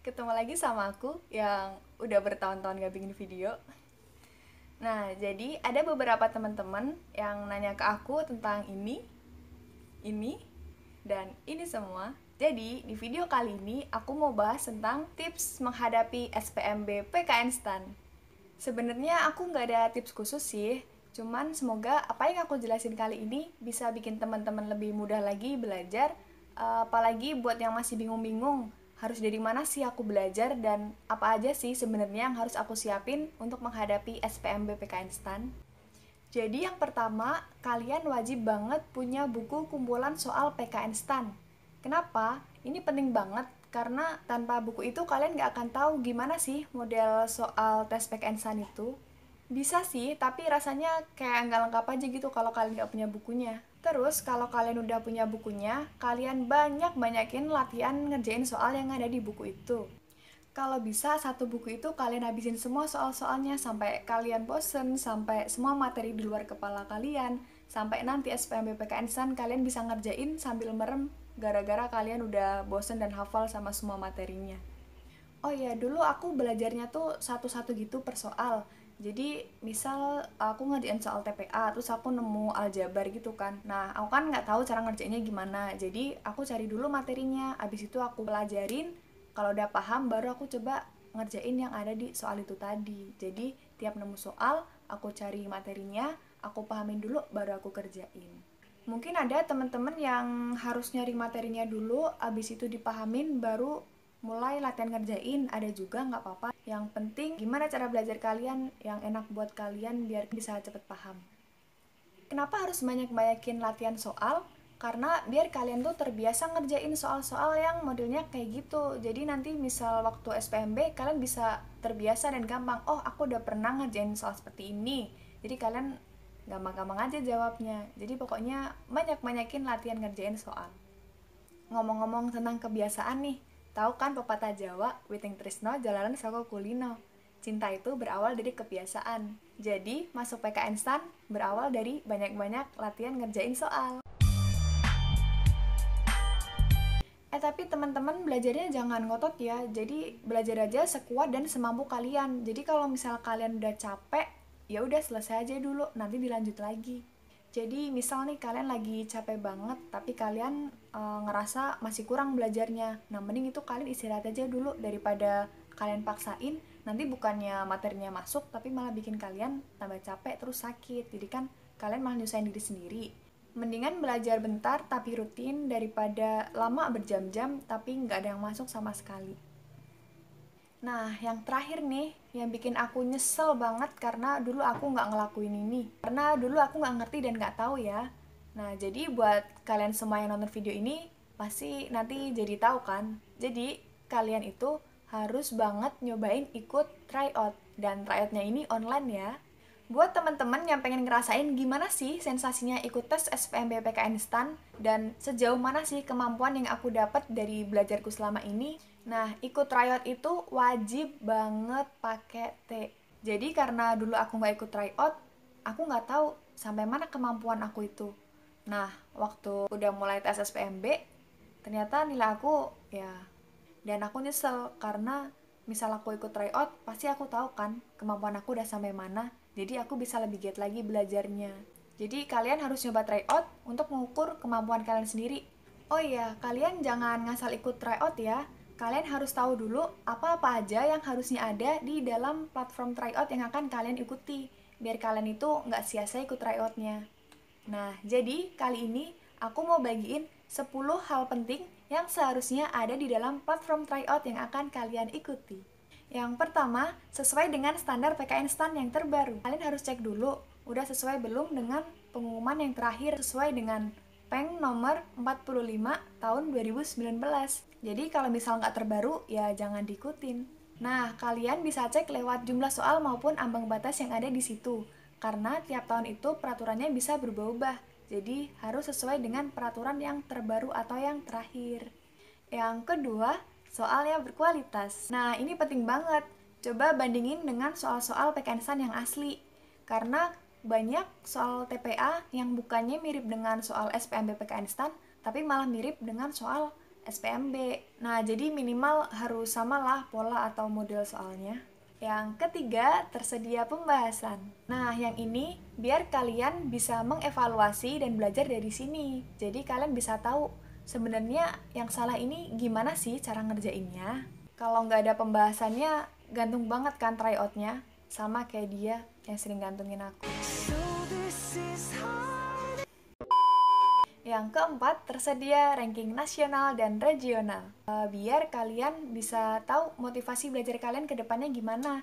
Ketemu lagi sama aku yang udah bertahun-tahun gak bikin video. Nah, jadi ada beberapa teman-teman yang nanya ke aku tentang ini, dan ini semua. Jadi, di video kali ini aku mau bahas tentang tips menghadapi SPMB PKN STAN. Sebenarnya aku nggak ada tips khusus sih, cuman semoga apa yang aku jelasin kali ini bisa bikin teman-teman lebih mudah lagi belajar, apalagi buat yang masih bingung-bingung harus dari mana sih aku belajar dan apa aja sih sebenarnya yang harus aku siapin untuk menghadapi SPMB PKN STAN. Jadi yang pertama, kalian wajib banget punya buku kumpulan soal PKN STAN. Kenapa? Ini penting banget karena tanpa buku itu kalian nggak akan tahu gimana sih model soal tes PKN STAN itu. Bisa sih, tapi rasanya kayak nggak lengkap aja gitu kalau kalian nggak punya bukunya. Terus kalau kalian udah punya bukunya, kalian banyakin latihan ngerjain soal yang ada di buku itu. Kalau bisa satu buku itu kalian habisin semua soal-soalnya sampai kalian bosen, sampai semua materi di luar kepala kalian, sampai nanti SPMB PKN STAN kalian bisa ngerjain sambil merem gara-gara kalian udah bosen dan hafal sama semua materinya. Oh iya, dulu aku belajarnya tuh satu-satu gitu per soal. Jadi misal aku ngerjain soal TPA, terus aku nemu aljabar gitu kan. Nah, aku kan nggak tahu cara ngerjainnya gimana. Jadi aku cari dulu materinya, abis itu aku pelajarin. Kalau udah paham, baru aku coba ngerjain yang ada di soal itu tadi. Jadi tiap nemu soal, aku cari materinya, aku pahamin dulu, baru aku kerjain. Mungkin ada teman-teman yang harus nyari materinya dulu, abis itu dipahamin, baru mulai latihan ngerjain. Ada juga nggak apa-apa, yang penting gimana cara belajar kalian yang enak buat kalian biar bisa cepet paham. Kenapa harus banyakin latihan soal? Karena biar kalian tuh terbiasa ngerjain soal-soal yang modelnya kayak gitu. Jadi nanti misal waktu SPMB kalian bisa terbiasa dan gampang, oh aku udah pernah ngerjain soal seperti ini. Jadi kalian gampang-gampang aja jawabnya. Jadi pokoknya banyakin latihan ngerjain soal. Ngomong-ngomong tentang kebiasaan nih, tahu kan pepatah Jawa, Witing Trisno Jalanan Saka Kulino. Cinta itu berawal dari kebiasaan. Jadi, masuk PKN STAN berawal dari banyak-banyak latihan ngerjain soal. Tapi teman-teman belajarnya jangan ngotot ya. Jadi belajar aja sekuat dan semampu kalian. Jadi kalau misal kalian udah capek, ya udah selesai aja dulu, nanti dilanjut lagi. Jadi misal nih kalian lagi capek banget tapi kalian ngerasa masih kurang belajarnya. Nah, mending itu kalian istirahat aja dulu daripada kalian paksain, nanti bukannya materinya masuk tapi malah bikin kalian tambah capek terus sakit. Jadi kan kalian malah nyusahin diri sendiri. Mendingan belajar bentar tapi rutin daripada lama berjam-jam tapi nggak ada yang masuk sama sekali. Nah, yang terakhir nih, yang bikin aku nyesel banget karena dulu aku nggak ngelakuin ini. Karena dulu aku nggak ngerti dan nggak tahu ya. Nah, jadi buat kalian semua yang nonton video ini, pasti nanti jadi tahu kan. Jadi, kalian itu harus banget nyobain ikut tryout. Dan tryoutnya ini online ya. Buat teman-teman yang pengen ngerasain gimana sih sensasinya ikut tes SPMB PKN STAN dan sejauh mana sih kemampuan yang aku dapat dari belajarku selama ini. Nah, ikut tryout itu wajib banget pakai T. Jadi karena dulu aku nggak ikut tryout, aku nggak tahu sampai mana kemampuan aku itu. Nah, waktu udah mulai tes SPMB, ternyata nilai aku ya, dan aku nyesel karena misal aku ikut tryout, pasti aku tahu kan kemampuan aku udah sampai mana. Jadi aku bisa lebih giat lagi belajarnya. Jadi kalian harus nyoba tryout untuk mengukur kemampuan kalian sendiri. Oh iya, kalian jangan ngasal ikut tryout ya. Kalian harus tahu dulu apa-apa aja yang harusnya ada di dalam platform tryout yang akan kalian ikuti. Biar kalian itu nggak sia-sia ikut tryoutnya. Nah, jadi kali ini aku mau bagiin 10 hal penting yang seharusnya ada di dalam platform tryout yang akan kalian ikuti. Yang pertama, sesuai dengan standar PKN STAN yang terbaru. Kalian harus cek dulu, udah sesuai belum dengan pengumuman yang terakhir sesuai dengan Peng nomor 45 tahun 2019. Jadi kalau misal nggak terbaru, ya jangan diikutin. Nah, kalian bisa cek lewat jumlah soal maupun ambang batas yang ada di situ. Karena tiap tahun itu peraturannya bisa berubah-ubah. Jadi harus sesuai dengan peraturan yang terbaru atau yang terakhir. Yang kedua, soal yang berkualitas. Nah, ini penting banget. Coba bandingin dengan soal-soal PKN STAN yang asli. Karena banyak soal TPA yang bukannya mirip dengan soal SPMB PKN STAN, tapi malah mirip dengan soal SPMB. Nah, jadi minimal harus samalah pola atau model soalnya. Yang ketiga, tersedia pembahasan. Nah, yang ini biar kalian bisa mengevaluasi dan belajar dari sini. Jadi kalian bisa tahu sebenarnya yang salah ini gimana sih cara ngerjainnya. Kalau nggak ada pembahasannya, gantung banget kan tryout-nya. Sama kayak dia yang sering gantungin aku. Yang keempat, tersedia ranking nasional dan regional. Biar kalian bisa tahu motivasi belajar kalian ke depannya gimana.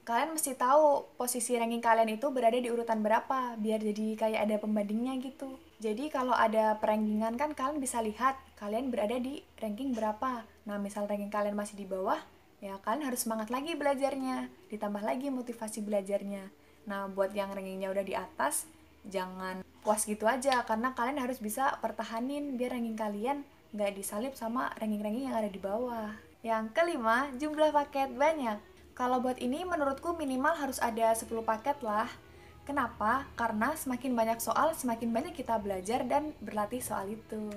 Kalian mesti tahu posisi ranking kalian itu berada di urutan berapa, biar jadi kayak ada pembandingnya gitu. Jadi kalau ada perankingan kan kalian bisa lihat kalian berada di ranking berapa. Nah, misal ranking kalian masih di bawah, ya kalian harus semangat lagi belajarnya, ditambah lagi motivasi belajarnya. Nah, buat yang rankingnya udah di atas, jangan puas gitu aja, karena kalian harus bisa pertahanin biar ranking kalian nggak disalip sama ranking-ranking yang ada di bawah. Yang kelima, jumlah paket banyak. Kalau buat ini menurutku minimal harus ada 10 paket lah. Kenapa? Karena semakin banyak soal, semakin banyak kita belajar dan berlatih soal itu.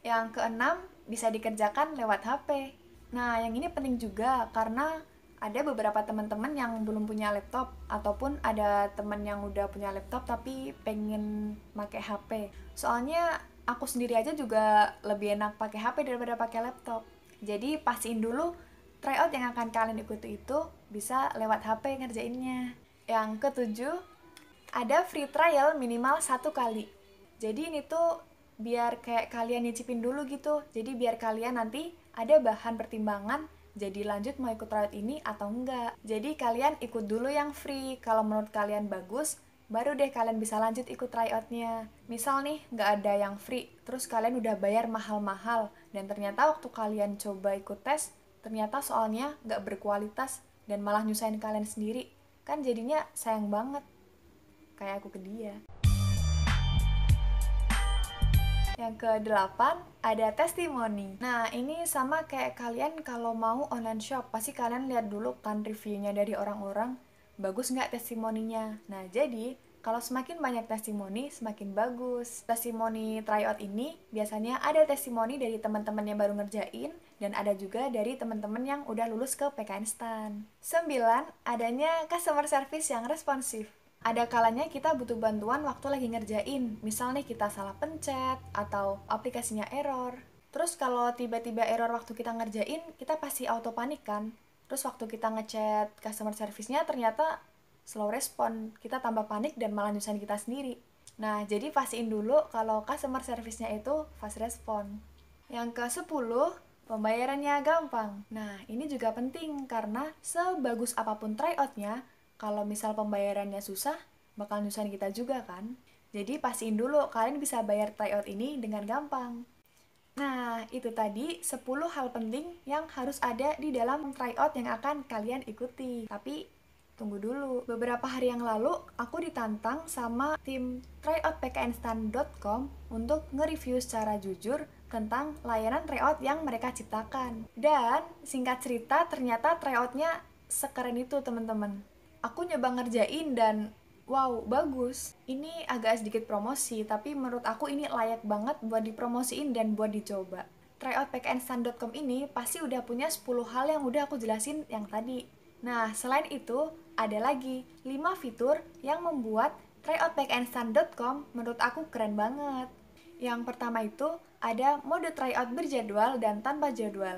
Yang keenam, bisa dikerjakan lewat HP. Nah, yang ini penting juga karena ada beberapa teman-teman yang belum punya laptop, ataupun ada teman yang udah punya laptop tapi pengen pakai HP. Soalnya aku sendiri aja juga lebih enak pakai HP daripada pakai laptop. Jadi pastiin dulu tryout yang akan kalian ikuti itu bisa lewat HP ngerjainnya. Yang ketujuh, ada free trial minimal 1 kali. Jadi ini tuh biar kayak kalian nyicipin dulu gitu. Jadi biar kalian nanti ada bahan pertimbangan jadi lanjut mau ikut tryout ini atau enggak. Jadi kalian ikut dulu yang free. Kalau menurut kalian bagus, baru deh kalian bisa lanjut ikut tryoutnya. Misal nih nggak ada yang free, terus kalian udah bayar mahal-mahal, dan ternyata waktu kalian coba ikut tes, ternyata soalnya nggak berkualitas dan malah nyusahin kalian sendiri. Kan jadinya sayang banget, kayak aku ke dia. Yang ke-8, ada testimoni. Nah, ini sama kayak kalian kalau mau online shop, pasti kalian lihat dulu kan reviewnya dari orang-orang, bagus nggak testimoninya. Nah, jadi kalau semakin banyak testimoni, semakin bagus. Testimoni tryout ini biasanya ada testimoni dari teman-teman yang baru ngerjain, dan ada juga dari teman-teman yang udah lulus ke PKN STAN. 9, adanya customer service yang responsif. Ada kalanya kita butuh bantuan waktu lagi ngerjain. Misal nih kita salah pencet atau aplikasinya error. Terus kalau tiba-tiba error waktu kita ngerjain, kita pasti auto panik kan. Terus waktu kita ngechat customer service-nya ternyata slow respon. Kita tambah panik dan malah nyusahin kita sendiri. Nah, jadi pastiin dulu kalau customer service-nya itu fast respon. Yang ke-10, pembayarannya gampang. Nah, ini juga penting karena sebagus apapun tryout-nya, kalau misal pembayarannya susah, bakal nyusahin kita juga kan. Jadi pastiin dulu kalian bisa bayar tryout ini dengan gampang. Nah, itu tadi 10 hal penting yang harus ada di dalam tryout yang akan kalian ikuti. Tapi tunggu dulu, beberapa hari yang lalu aku ditantang sama tim tryoutpknstan.com untuk nge-review secara jujur tentang layanan tryout yang mereka ciptakan. Dan singkat cerita, ternyata tryoutnya sekeren itu teman-teman. Aku nyoba ngerjain dan wow, bagus. Ini agak sedikit promosi, tapi menurut aku ini layak banget buat dipromosiin dan buat dicoba. Tryoutpknstan.com ini pasti udah punya 10 hal yang udah aku jelasin yang tadi. Nah, selain itu, ada lagi 5 fitur yang membuat tryoutpknstan.com menurut aku keren banget. Yang pertama itu, ada mode tryout berjadwal dan tanpa jadwal.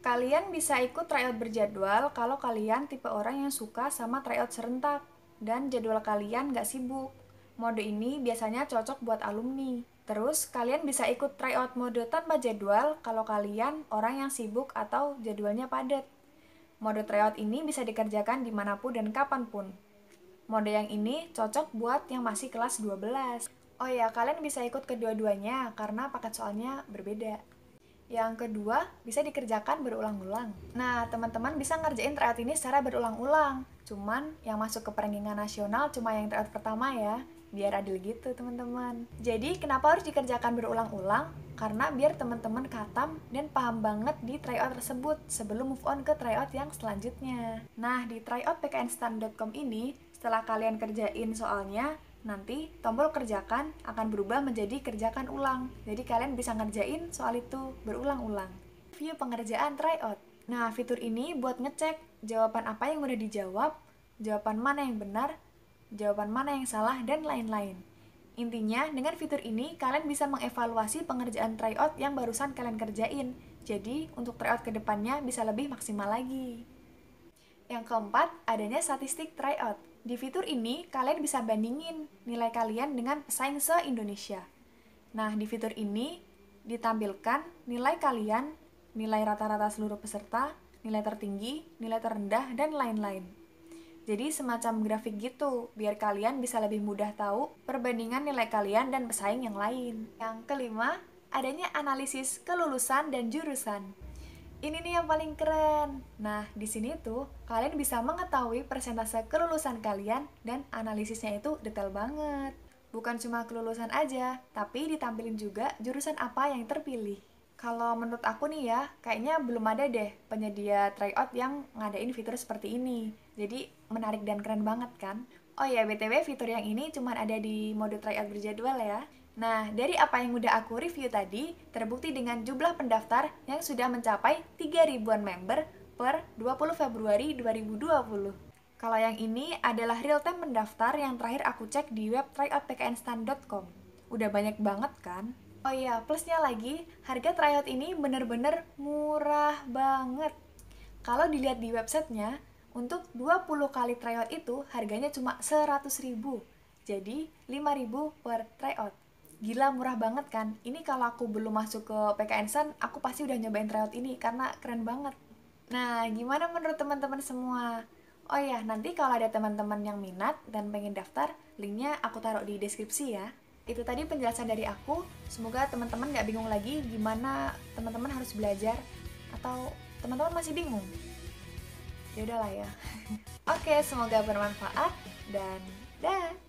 Kalian bisa ikut tryout berjadwal kalau kalian tipe orang yang suka sama tryout serentak dan jadwal kalian gak sibuk. Mode ini biasanya cocok buat alumni. Terus kalian bisa ikut tryout mode tanpa jadwal kalau kalian orang yang sibuk atau jadwalnya padat. Mode tryout ini bisa dikerjakan dimanapun dan kapanpun. Mode yang ini cocok buat yang masih kelas 12. Oh ya, kalian bisa ikut kedua-duanya karena paket soalnya berbeda. Yang kedua, bisa dikerjakan berulang-ulang. Nah, teman-teman bisa ngerjain tryout ini secara berulang-ulang. Cuman, yang masuk ke perankingan nasional cuma yang tryout pertama ya. Biar adil gitu, teman-teman. Jadi, kenapa harus dikerjakan berulang-ulang? Karena biar teman-teman khatam dan paham banget di tryout tersebut sebelum move on ke tryout yang selanjutnya. Nah, di tryoutpknstan.com ini, setelah kalian kerjain soalnya, nanti tombol kerjakan akan berubah menjadi kerjakan ulang. Jadi kalian bisa ngerjain soal itu berulang-ulang. View pengerjaan tryout. Nah, fitur ini buat ngecek jawaban apa yang udah dijawab, jawaban mana yang benar, jawaban mana yang salah, dan lain-lain. Intinya, dengan fitur ini, kalian bisa mengevaluasi pengerjaan tryout yang barusan kalian kerjain. Jadi, untuk tryout kedepannya bisa lebih maksimal lagi. Yang keempat, adanya statistik tryout. Di fitur ini, kalian bisa bandingin nilai kalian dengan pesaing se-Indonesia. Nah, di fitur ini ditampilkan nilai kalian, nilai rata-rata seluruh peserta, nilai tertinggi, nilai terendah, dan lain-lain. Jadi semacam grafik gitu, biar kalian bisa lebih mudah tahu perbandingan nilai kalian dan pesaing yang lain. Yang kelima, adanya analisis kelulusan dan jurusan. Ini nih yang paling keren. Nah, di sini tuh kalian bisa mengetahui persentase kelulusan kalian dan analisisnya itu detail banget. Bukan cuma kelulusan aja, tapi ditampilin juga jurusan apa yang terpilih. Kalau menurut aku nih ya, kayaknya belum ada deh penyedia tryout yang ngadain fitur seperti ini. Jadi menarik dan keren banget kan? Oh ya, BTW fitur yang ini cuma ada di mode tryout berjadwal ya. Nah, dari apa yang udah aku review tadi, terbukti dengan jumlah pendaftar yang sudah mencapai 3 ribuan member per 20 Februari 2020. Kalau yang ini adalah real-time pendaftar yang terakhir aku cek di web tryoutpknstan.com. Udah banyak banget kan? Oh iya, plusnya lagi, harga tryout ini bener-bener murah banget. Kalau dilihat di websitenya, untuk 20 kali tryout itu harganya cuma 100.000. Jadi 5.000 per tryout. Gila murah banget kan? Ini kalau aku belum masuk ke PKN San, aku pasti udah nyobain tryout ini karena keren banget. Nah, gimana menurut teman-teman semua? Oh ya, nanti kalau ada teman-teman yang minat dan pengen daftar, linknya aku taruh di deskripsi ya. Itu tadi penjelasan dari aku. Semoga teman-teman gak bingung lagi gimana teman-teman harus belajar. Atau teman-teman masih bingung? Ya udahlah ya. Oke, semoga bermanfaat dan dah.